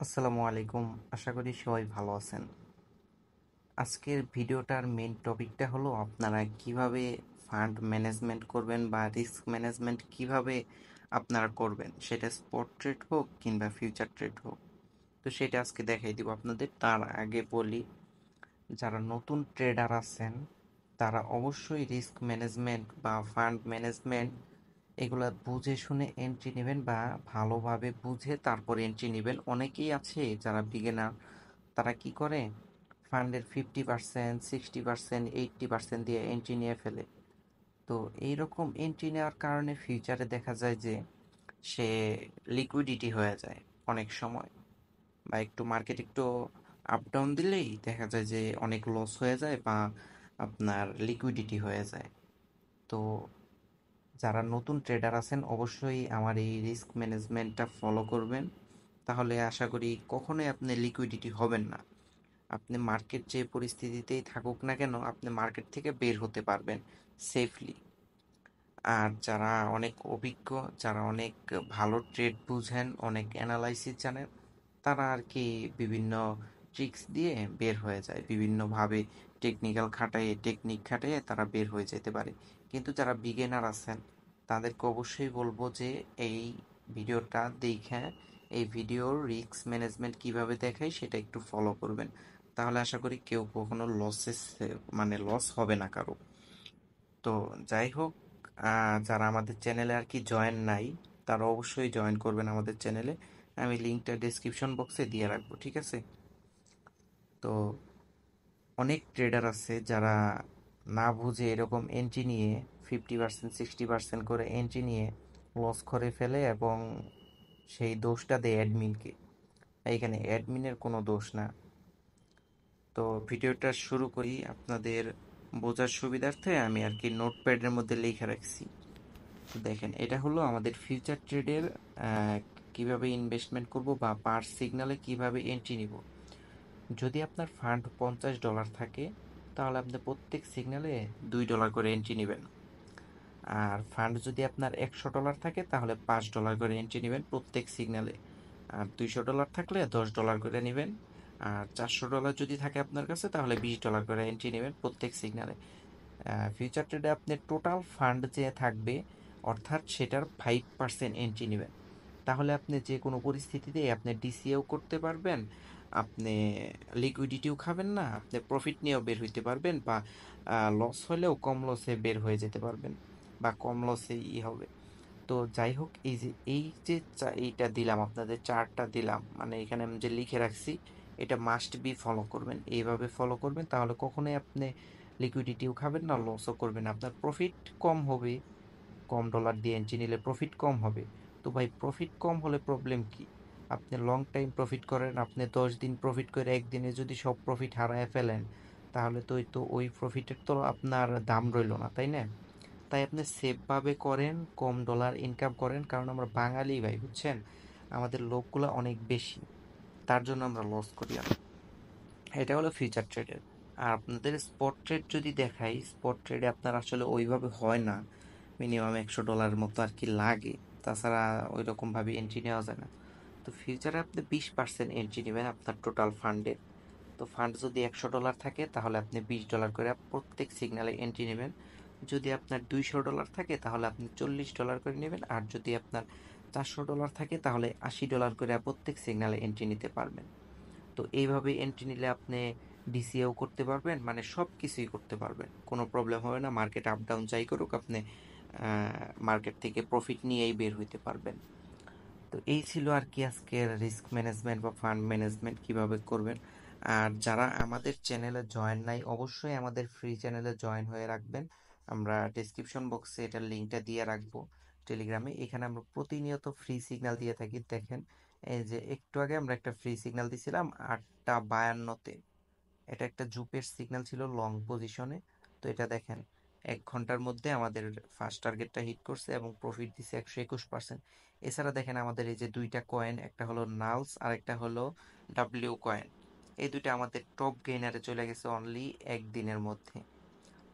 আসসালামু আলাইকুম। আশা করি সবাই ভালো আছেন। আজকের ভিডিওটার মেইন টপিকটা হলো আপনারা কিভাবে ফান্ড ম্যানেজমেন্ট করবেন বা রিস্ক ম্যানেজমেন্ট কিভাবে আপনারা করবেন, সেটা স্পট ট্রেড হোক কিংবা ফিউচার ট্রেড হোক। তো সেটা আজকে দেখাই দিব আপনাদের। তার আগে বলি, যারা নতুন ট্রেডার আছেন তারা অবশ্যই রিস্ক ম্যানেজমেন্ট বা ফান্ড ম্যানেজমেন্ট এগুলা বুঝে শুনে এন্ট্রি নেবেন বা ভালোভাবে বুঝে তারপর এন্ট্রি নেবেন। অনেকেই আছে যারা বিগিনার, তারা কি করে ফান্ডের 50%, 60%, 80% দিয়ে এন্ট্রি নিয়ে ফেলে। তো এইরকম এন্ট্রি নেওয়ার কারণে ফিউচারে দেখা যায় যে সে লিকুইডিটি হয়ে যায় অনেক সময়, বা একটু মার্কেট একটু আপ ডাউন দিলেই দেখা যায় যে অনেক লস হয়ে যায় বা আপনার লিকুইডিটি হয়ে যায়। তো যারা নতুন ট্রেডার আছেন অবশ্যই আমার এই রিস্ক ম্যানেজমেন্টটা ফলো করবেন, তাহলে আশা করি কখনোই আপনি লিকুইডিটি হবেন না। আপনি মার্কেট যে পরিস্থিতিতেই থাকুক না কেন, আপনি মার্কেট থেকে বের হতে পারবেন সেফলি। আর যারা অনেক অভিজ্ঞ, যারা অনেক ভালো ট্রেড বুঝেন, অনেক অ্যানালাইসিস জানেন, তারা আর কি বিভিন্ন ট্রিক্স দিয়ে বের হয়ে যায়, বিভিন্নভাবে টেকনিক খাটাইয়ে তারা বের হয়ে যেতে পারে। কিন্তু যারা বিগিনার আছেন তাদেরকে অবশ্যই বলবো যে এই ভিডিওটা দেখে এই ভিডিওর রিস্ক ম্যানেজমেন্ট কিভাবে দেখায় সেটা একটু ফলো করবেন, তাহলে আশা করি কেউ কখনো লস হবে না কারো। তো যাই হোক, যারা আমাদের চ্যানেলে আর কি জয়েন নাই তারা অবশ্যই জয়েন করবেন আমাদের চ্যানেলে। আমি লিঙ্কটা ডেসক্রিপশন বক্সে দিয়ে রাখবো, ঠিক আছে? তো অনেক ট্রেডার আছে যারা না বুঝে এরকম এন্ট্রি নিয়ে 50%, 60% করে এন্ট্রি নিয়ে লস করে ফেলে এবং সেই দোষটা দেয় অ্যাডমিনকে। এইখানে অ্যাডমিনের কোনো দোষ না। তো ভিডিওটা শুরু করি। আপনাদের বোঝার সুবিধার্থে আমি আর কি নোটপ্যাডের মধ্যে লিখে রাখছি। তো দেখেন, এটা হলো আমাদের ফিউচার ট্রেডের কিভাবে ইনভেস্টমেন্ট করব বা পার সিগনালে কিভাবে এন্ট্রি নিব। যদি আপনার ফান্ড $50 থাকে তাহলে আপনি প্রত্যেক সিগনালে $2 করে এন্ট্রি নেবেন। আর ফান্ড যদি আপনার $100 থাকে তাহলে $5 করে এন্ট্রি নেবেন প্রত্যেক সিগনালে। আর $200 থাকলে $10 করে নেবেন। আর $400 যদি থাকে আপনার কাছে তাহলে $20 করে এন্ট্রি নেবেন প্রত্যেক সিগনালে। ফিউচার ট্রেডে আপনার টোটাল ফান্ড যে থাকবে, অর্থাৎ সেটার 5% এন্ট্রি নেবেন। তাহলে আপনি যে কোনো পরিস্থিতিতে আপনি ডিসিএও করতে পারবেন, আপনি লিকুইডিটিও খাবেন না, আপনি প্রফিট নিয়েও বের হইতে পারবেন, বা লস হলেও কম লসে বের হয়ে যেতে পারবেন, বা কম লসে হবে। তো যাই হোক, এইটা দিলাম আপনাদের, চার্টটা দিলাম, মানে এখানে আমি যে লিখে রাখছি এটা মাস্ট বি ফলো করবেন। এইভাবে ফলো করবেন, তাহলে কখনোই আপনি লিকুইডিটিও খাবেন না, লসও করবেন না। আপনার প্রফিট কম হবে, কম ডলার দিয়ে এন্ট্রি নিলে প্রফিট কম হবে। তো ভাই, প্রফিট কম হলে প্রবলেম কি? আপনি লং টাইম প্রফিট করেন, আপনি 10 দিন প্রফিট করে একদিনে যদি সব প্রফিট হারায় ফেলেন, তাহলে তো ওই প্রফিটের তো আপনার দাম রইল না, তাই না? তাই আপনি সেফভাবে করেন, কম ডলার ইনকাম করেন, কারণ আমরা বাঙালি ভাই, বুঝছেন? আমাদের লোকগুলো অনেক বেশি, তার জন্য আমরা লস করি। এটা হলো ফিউচার ট্রেডের। আর আপনাদের স্পট ট্রেড যদি দেখাই, স্পট ট্রেডে আপনার আসলে ওইভাবে হয় না, মিনিমাম $100 মতো আর কি লাগে, তাছাড়া ওই রকমভাবে এন্ট্রি নেওয়া যায় না। তো ফিউচারে আপনি 20% এন্ট্রি নেবেন আপনার টোটাল ফান্ডের। তো ফান্ড যদি $100 থাকে তাহলে আপনি $20 করে প্রত্যেক সিগনালে এন্ট্রি নেবেন। যদি আপনার $200 থাকে তাহলে আপনি $40 করে নেবেন। আর যদি আপনার $400 থাকে তাহলে $80 করে প্রত্যেক সিগনালে এন্ট্রি নিতে পারবেন। তো এইভাবে এন্ট্রি নিলে আপনি ডিসিএও করতে পারবেন, মানে সব কিছুই করতে পারবেন, কোনো প্রবলেম হবে না। মার্কেট আপ ডাউন যাই করুক, আপনি মার্কেট থেকে প্রফিট নিয়েই বের হইতে পারবেন। তো এই ছিল আর কি আজকের রিস্ক ম্যানেজমেন্ট বা ফান্ড ম্যানেজমেন্ট কিভাবে করবেন। আর যারা আমাদের চ্যানেলে জয়েন নাই অবশ্যই আমাদের ফ্রি চ্যানেলে জয়েন হয়ে রাখবেন। আমরা ডেসক্রিপশন বক্সে এটার লিঙ্কটা দিয়ে রাখবো টেলিগ্রামে। এখানে আমরা প্রতিনিয়ত ফ্রি সিগন্যাল দিয়ে থাকি। দেখেন, এই যে একটু আগে আমরা একটা ফ্রি সিগন্যাল দিছিলাম 8টা 52-তে। এটা একটা জুপের সিগন্যাল ছিল লং পজিশনে। তো এটা দেখেন, 1 ঘন্টার মধ্যে আমাদের ফার্স্ট টার্গেটটা হিট করছে এবং প্রফিট দিছে 121%। এছাড়া দেখেন আমাদের এই যে দুইটা কয়েন, একটা হলো নালস আর একটা হলো ডাব্লিউ কয়েন, এই দুইটা আমাদের টপ গেইনারে চলে গেছে অনলি একদিনের মধ্যে।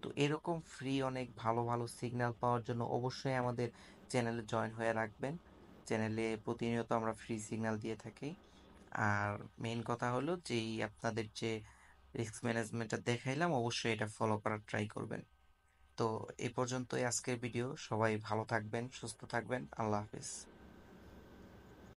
তো এরকম ফ্রি অনেক ভালো ভালো সিগন্যাল পাওয়ার জন্য অবশ্যই আমাদের চ্যানেলে জয়েন হয়ে রাখবেন। চ্যানেলে প্রতিনিয়ত আমরা ফ্রি সিগন্যাল দিয়ে থাকি। আর মেইন কথা হলো যে আপনাদের যে রিস্ক ম্যানেজমেন্টটা দেখাইলাম অবশ্যই এটা ফলো করার ট্রাই করবেন। তো এই পর্যন্তই আজকের ভিডিও। সবাই ভালো থাকবেন, সুস্থ থাকবেন। আল্লাহ হাফেজ।